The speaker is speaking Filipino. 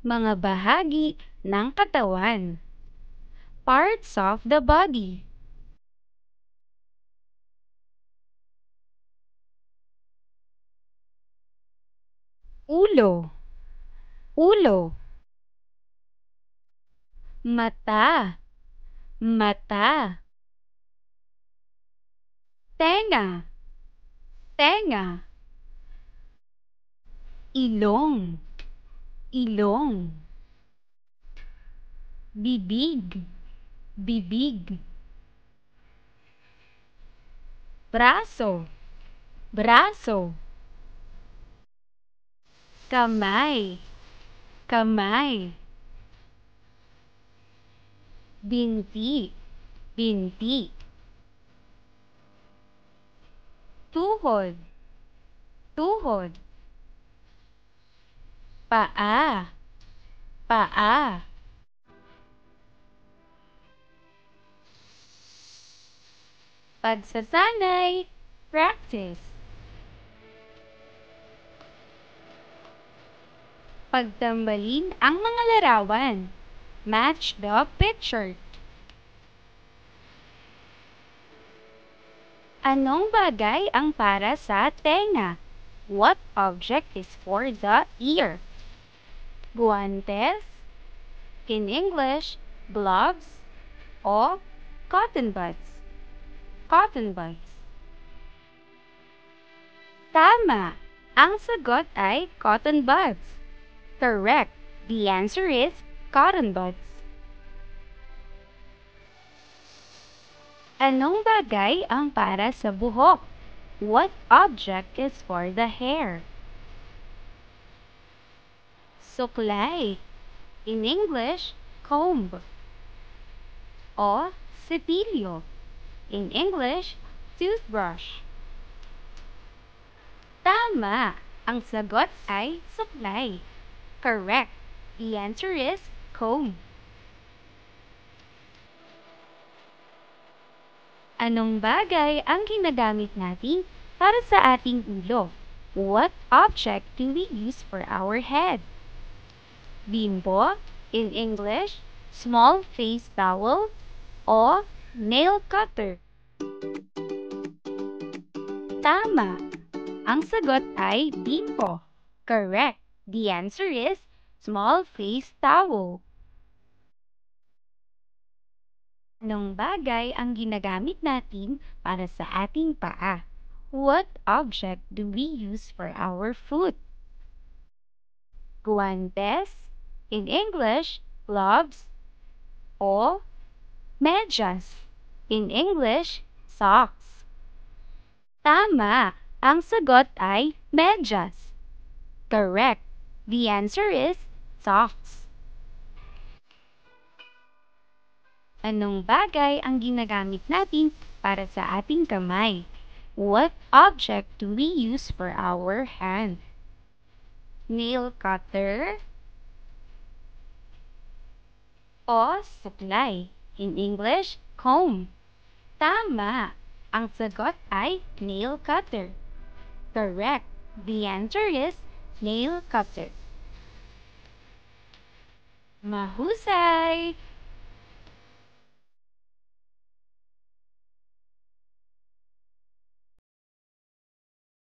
Mga bahagi ng katawan. Parts of the body. Ulo. Ulo. Mata. Mata. Tenga. Tenga. Ilong. Ilong. Bibig. Bibig. Braso. Braso. Kamay. Kamay. Binti. Binti. Tuhod. Tuhod. Paa. Paa. Pagsasanay. Practice. Pagtambalin ang mga larawan. Match the picture. Anong bagay ang para sa tenga? What object is for the ear? Guantes, in English, gloves, o cotton buds. Cotton buds. Tama! Ang sagot ay cotton buds. Correct. The answer is cotton buds. Anong bagay ang para sa buhok? What object is for the hair? Suklay. In English, comb. O cepilyo. In English, toothbrush. Tama! Ang sagot ay suklay. Correct. The answer is comb. Anong bagay ang ginagamit natin para sa ating ulo? What object do we use for our head? Bimbo, in English, small face towel, o nail cutter. Tama! Ang sagot ay bimbo. Correct. The answer is small face towel. Anong bagay ang ginagamit natin para sa ating paa? What object do we use for our foot? Guantes, in English, gloves, o medyas, in English, socks. Tama! Ang sagot ay medyas. Correct. The answer is socks. Anong bagay ang ginagamit natin para sa ating kamay? What object do we use for our hand? Nail cutter o suklay. In English, comb. Tama! Ang sagot ay nail cutter. Correct. The answer is nail cutter. Mahusay!